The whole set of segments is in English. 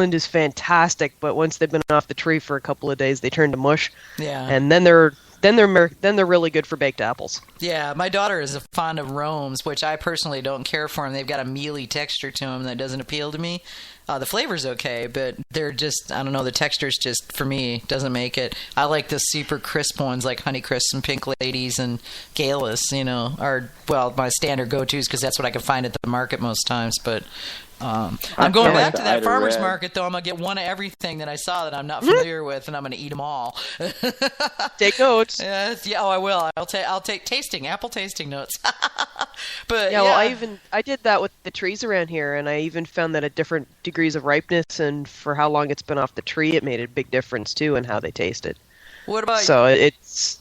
Scotland is fantastic, but once they've been off the tree for a couple of days, they turn to mush. Yeah. And then they're really good for baked apples. Yeah, my daughter is fond of Rome's, which I personally don't care for them. They've got a mealy texture to them that doesn't appeal to me. The flavor's okay, but they're just, I don't know, the texture's just, for me, doesn't make it. I like the super crisp ones like Honeycrisp and Pink Ladies and Galus, are, well, my standard go-tos because that's what I can find at the market most times. But I'm going back to that farmer's market, though. I'm going to get one of everything that I saw that I'm not familiar with, and I'm going to eat them all. Take notes. Yeah, I will. I'll take apple tasting notes. But yeah, well, I did that with the trees around here, and I even found that at different degrees of ripeness and for how long it's been off the tree, it made a big difference too in how they tasted. What about so it's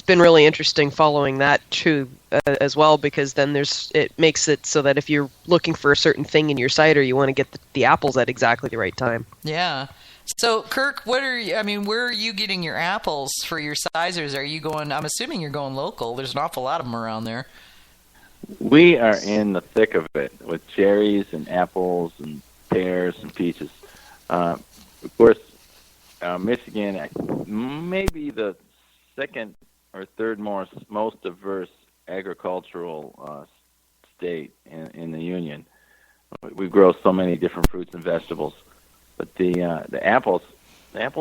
been really interesting following that too as well, because then it makes it so that if you're looking for a certain thing in your cider, you want to get the apples at exactly the right time. Yeah. So Kirk, where are you getting your apples for your sizers? Are you going? I'm assuming you're going local. There's an awful lot of them around there. We are in the thick of it with cherries and apples and pears and peaches. Of course, Michigan may be the second or third most diverse agricultural state in the Union. We grow so many different fruits and vegetables, but the apples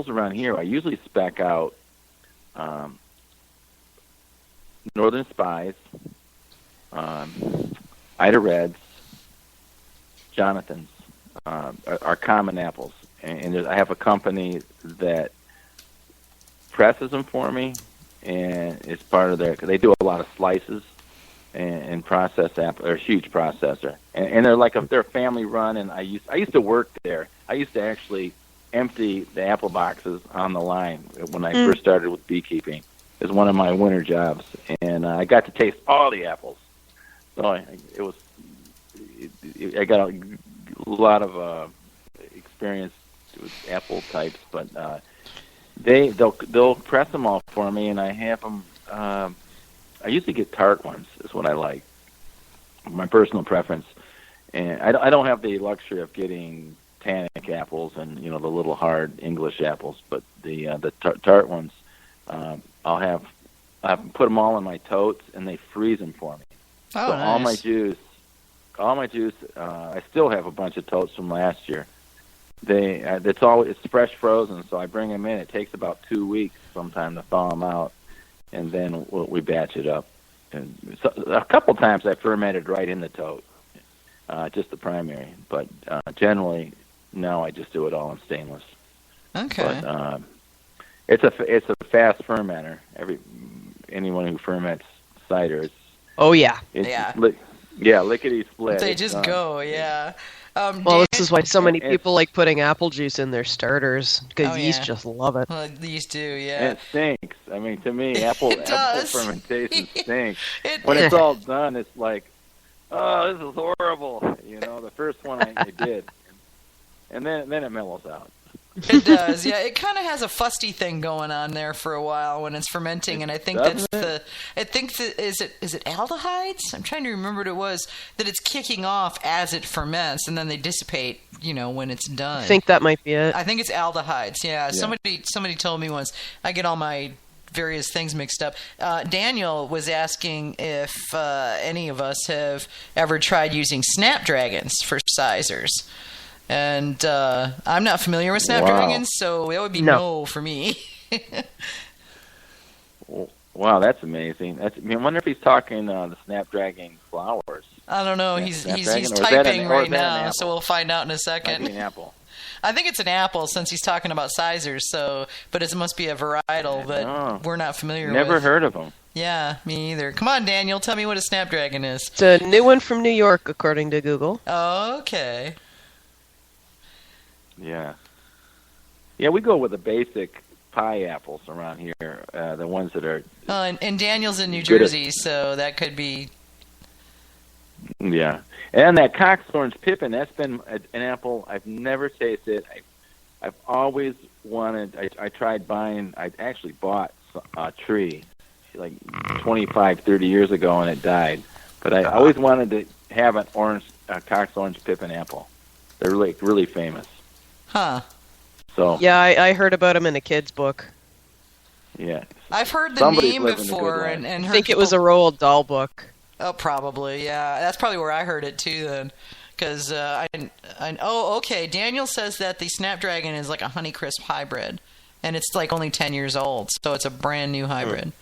around here, I usually spec out Northern Spies, Ida Reds, Jonathan's are common apples, and I have a company that presses them for me, and it's part of because they do a lot of slices and process apple. They're a huge processor, and they're family run. And I used to work there. I used to actually empty the apple boxes on the line when I first started with beekeeping. It was one of my winter jobs, and I got to taste all the apples. So I got a lot of experience with apple types, but they'll press them all for me, and I have them. I usually get tart ones. Is what I like. My personal preference, and I don't have the luxury of getting tannic apples and the little hard English apples, but the tart ones, I'll have put them all in my totes, and they freeze them for me. Oh, so nice. all my juice. I still have a bunch of totes from last year. It's fresh frozen, so I bring them in. It takes about 2 weeks sometime to thaw them out, and then we batch it up. And so, a couple times I fermented right in the tote, just the primary. But generally, no, I just do it all in stainless. Okay. But it's a fast fermenter. Anyone who ferments cider, lickety split. They just go, yeah. Well, this is why so many people like putting apple juice in their starters, because yeast just love it. Well, yeast do, yeah. And it stinks. I mean, to me, apple fermentation stinks. When it's all done, it's like, oh, this is horrible. The first one I did, and then it mellows out. It does, yeah. It kind of has a fusty thing going on there for a while when it's fermenting, and I think is it aldehydes? I'm trying to remember what it was that it's kicking off as it ferments, and then they dissipate, when it's done. I think that might be it. I think it's aldehydes. Yeah. Somebody told me once. I get all my various things mixed up. Daniel was asking if any of us have ever tried using snapdragons for sizers. And I'm not familiar with snapdragons, so that would be no for me. Wow, that's amazing. I wonder if he's talking the snapdragon flowers. I don't know. He's typing right now, so we'll find out in a second. Might be an apple. I think it's an apple since he's talking about sizers. But it must be a varietal that we're not familiar with. Never heard of them. Yeah, me either. Come on, Daniel, tell me what a snapdragon is. It's a new one from New York, according to Google. Okay. Yeah, we go with the basic pie apples around here, the ones that are... and Daniel's in New Jersey, so that could be... Yeah, and that Cox Orange Pippin, that's been an apple I've never tasted. I've always wanted... I tried buying... I actually bought a tree like 25, 30 years ago, and it died. But I always wanted to have an Cox Orange Pippin apple. They're really famous. Huh. So Yeah, I heard about him in a kid's book. yeah, I've heard the Somebody's name living a good before, life. and I heard think it was a people- Roald Dahl book. Oh, probably, yeah. That's probably where I heard it too, then. Because okay. Daniel says that the Snapdragon is like a Honeycrisp hybrid, and it's like only 10 years old, so it's a brand new hybrid.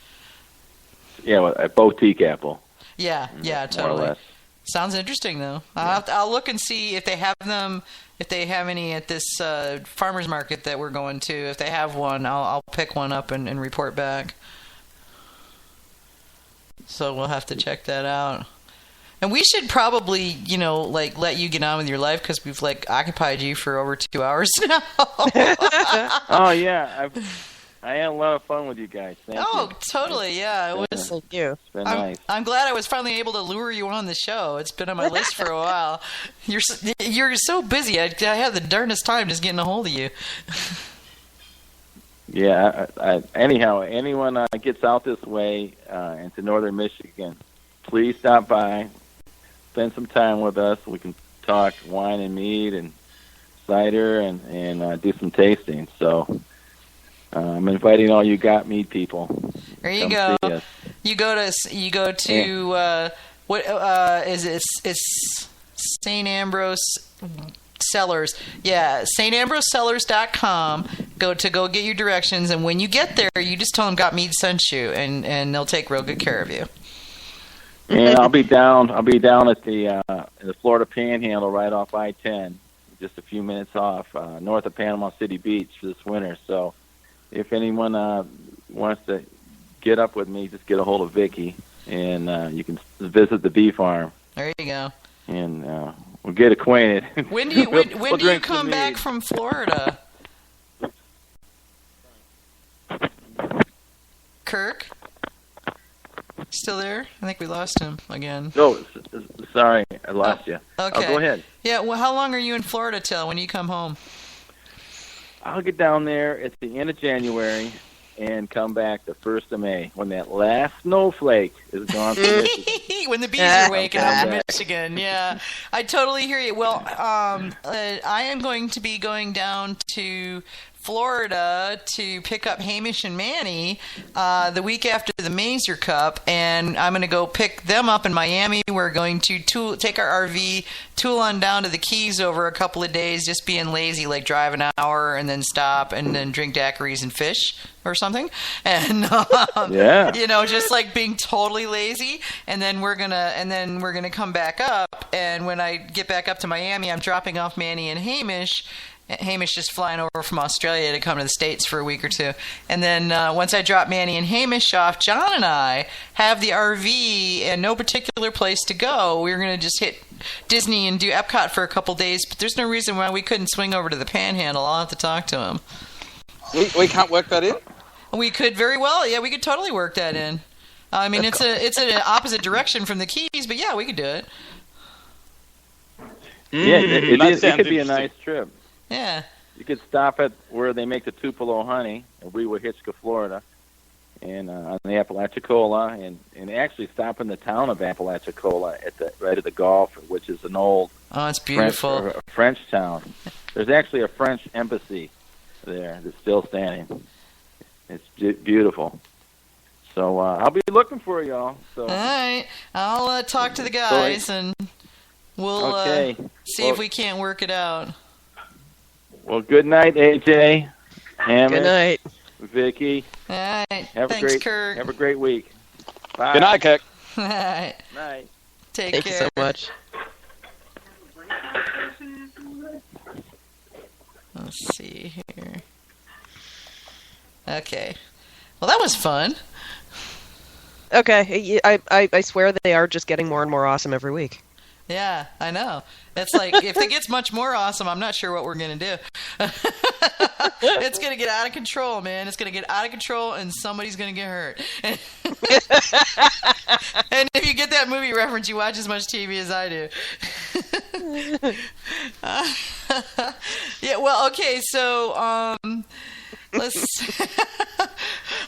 yeah, well, a boutique apple. Yeah, more or totally. less. Sounds interesting, though. I'll look and see if they have them. If they have any at this farmers market that we're going to. If they have one, I'll pick one up and report back. So we'll have to check that out. And we should probably, like let you get on with your life because we've like occupied you for over 2 hours now. Oh yeah, I had a lot of fun with you guys. Thank you. Totally, yeah. It was. Thank you. It's been nice. I'm glad I was finally able to lure you on the show. It's been on my list for a while. You're so busy. I have the darndest time just getting a hold of you. Yeah. Anyhow, anyone gets out this way into northern Michigan, please stop by, spend some time with us. We can talk wine and mead and cider and do some tasting. So I'm inviting all you Got Mead people. There you Come go. see us. You go to what is it? It's St. Ambrose Cellars. Yeah, StAmbrosecellars.com. Go get your directions, and when you get there, you just tell them Got Mead sent you, and they'll take real good care of you. And I'll be down at the Florida Panhandle, right off I-10, just a few minutes off, north of Panama City Beach this winter. So, if anyone wants to get up with me, just get a hold of Vicky, and you can visit the bee farm. There you go. And we'll get acquainted. When do you when We'll do you drink some come back mead. from Florida? Kirk? Still there? I think we lost him again. No, sorry, I lost you. Okay. Oh, go ahead. Yeah, well, how long are you in Florida till? When do you come home? I'll get down there at the end of January and come back the 1st of May when that last snowflake is gone from Michigan. When the bees are waking up in Okay. Michigan, yeah. I totally hear you. Well, I am going to be going down to Florida to pick up Hamish and Manny the week after the Mazer Cup, and I'm going to go pick them up in Miami. We're going to take our RV, tool on down to the Keys over a couple of days, just being lazy, like drive an hour and then stop and then drink daiquiris and fish or something, and Yeah. just like being totally lazy. And then we're gonna come back up, and when I get back up to Miami, I'm dropping off Manny and Hamish. Hamish just flying over from Australia to come to the States for a week or two. And then once I drop Manny and Hamish off, John and I have the RV and no particular place to go. We're going to just hit Disney and do Epcot for a couple days, but there's no reason why we couldn't swing over to the Panhandle. I'll have to talk to him. We can't work that in? We could very well. Yeah, we could totally work that in. I mean, it's an opposite direction from the Keys, but yeah, we could do it. Yeah, it that is. It sounds could be a interesting. nice trip. Yeah. You could stop at where they make the Tupelo honey in Weehawken, Florida, and on the Apalachicola, and actually stop in the town of Apalachicola right at the Gulf, which is an old Oh, it's beautiful. French town. There's actually a French embassy there that's still standing. It's beautiful. So I'll be looking for y'all. So All right. I'll talk to the guys, and we'll Okay. see if we can't work it out. well, good night, AJ. Hammond, Good night. Vicky. All right. Have Thanks, a Kirk. Have a great week. Bye. Good night, Kirk. All right. Night. Take Thank you care. so much. Let's see here. Okay. Well, that was fun. Okay, I swear they are just getting more and more awesome every week. Yeah, I know. It's like, if it gets much more awesome, I'm not sure what we're going to do. It's going to get out of control, man. It's going to get out of control, and somebody's going to get hurt. And if you get that movie reference, you watch as much TV as I do. Yeah, well, okay, so let's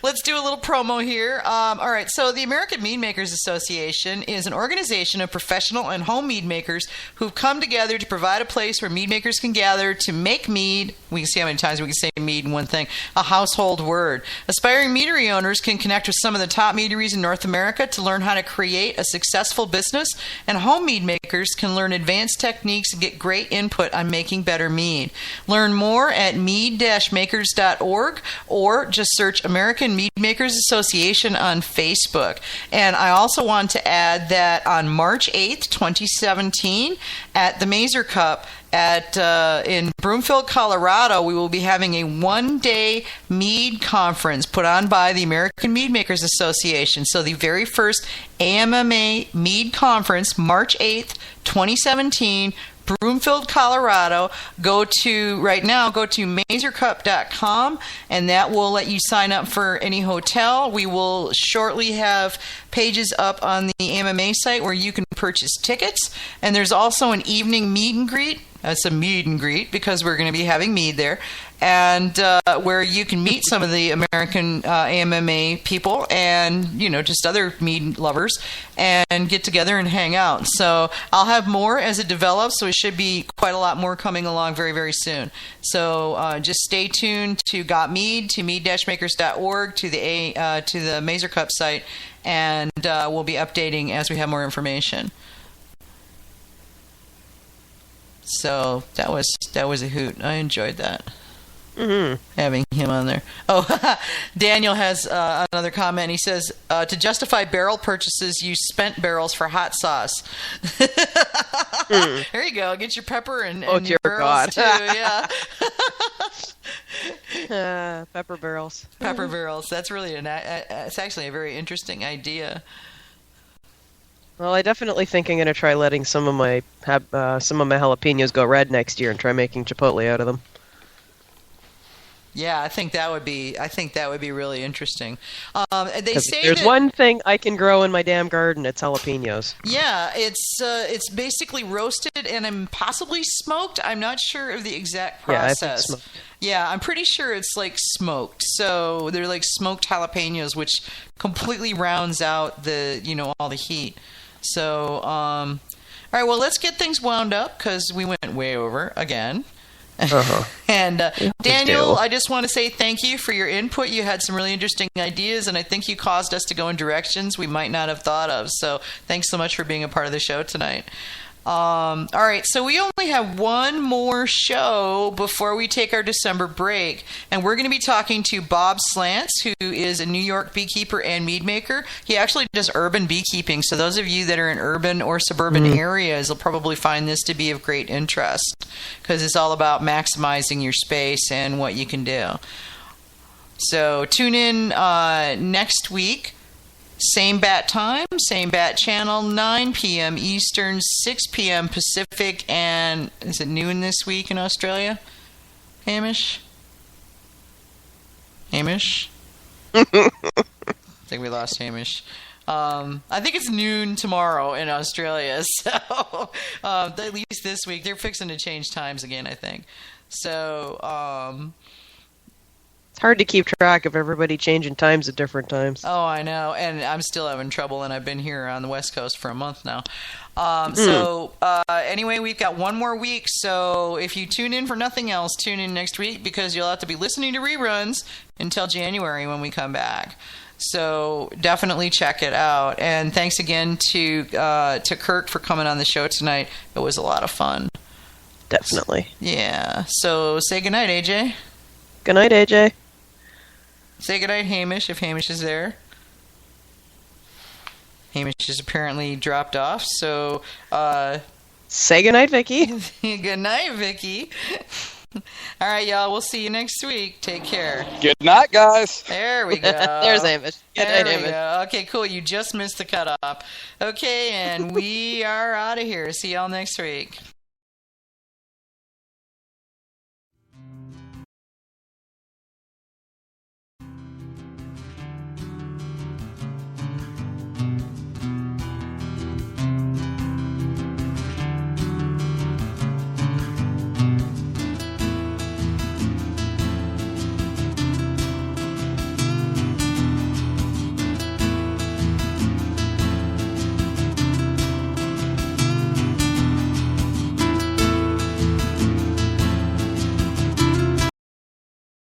let's do a little promo here. All right, so the American Mead Makers Association is an organization of professional and home mead makers who've come together to provide a place where mead makers can gather to make mead. We can see how many times we can say mead in one thing. A household word. Aspiring meadery owners can connect with some of the top meaderies in North America to learn how to create a successful business, and home mead makers can learn advanced techniques and get great input on making better mead. Learn more at mead-makers.org or just search American Mead Makers Association on Facebook. And I also want to add that on March 8th, 2017, at the Mazer Cup in Broomfield, Colorado, we will be having a one-day mead conference put on by the American Mead Makers Association. So the very first AMMA mead conference, March 8th, 2017, Broomfield, Colorado. Go to mazercup.com, and that will let you sign up for any hotel. We will shortly have pages up on the AMMA site where you can purchase tickets, and there's also an evening meet and greet. It's a meet and greet because we're going to be having mead there, and where you can meet some of the American AMMA people and, just other mead lovers and get together and hang out. So I'll have more as it develops, so it should be quite a lot more coming along very, very soon. So just stay tuned to Got Mead, to mead-makers.org, to the Mazer Cup site, and we'll be updating as we have more information. So that was a hoot. I enjoyed that. Mm-hmm. Having him on there. Oh, Daniel has another comment. He says, to justify barrel purchases, use spent barrels for hot sauce. There you go. Get your pepper and your barrels too. Yeah. Pepper barrels. Pepper barrels. That's really it's actually a very interesting idea. Well, I definitely think I'm going to try letting some of my jalapenos go red next year and try making chipotle out of them. Yeah, I think that would be really interesting. They say there's one thing I can grow in my damn garden, it's jalapenos. Yeah, it's basically roasted and possibly smoked. I'm not sure of the exact process. Yeah, I think smoked. Yeah, I'm pretty sure it's like smoked. So they're like smoked jalapenos, which completely rounds out all the heat. So, all right, well, let's get things wound up because we went way over again. Uh-huh. And Daniel, I just want to say thank you for your input. You had some really interesting ideas, and I think you caused us to go in directions we might not have thought of. So thanks so much for being a part of the show tonight. All right, so we only have one more show before we take our December break, and we're going to be talking to Bob Slants, who is a New York beekeeper and mead maker. He actually does urban beekeeping, so those of you that are in urban or suburban areas will probably find this to be of great interest because it's all about maximizing your space and what you can do. So tune in next week. Same bat time, same bat channel, 9 p.m. Eastern, 6 p.m. Pacific, and is it noon this week in Australia? Hamish? I think we lost Hamish. I think it's noon tomorrow in Australia, so at least this week. They're fixing to change times again, I think. So, it's hard to keep track of everybody changing times at different times. Oh, I know, and I'm still having trouble, and I've been here on the West Coast for a month now. Anyway, we've got one more week, so if you tune in for nothing else, tune in next week because you'll have to be listening to reruns until January when we come back. So definitely check it out. And thanks again to Kirk for coming on the show tonight. It was a lot of fun. Definitely. Yeah. So say goodnight, AJ. Good night, AJ. Say goodnight, Hamish, if Hamish is there. Hamish is apparently dropped off, so... say goodnight, Vicky. Good night, Vicky. All right, y'all, we'll see you next week. Take care. Good night, guys. There we go. There's Hamish. Good night, Hamish. Go. Okay, cool. You just missed the cutoff. Okay, and we are out of here. See y'all next week.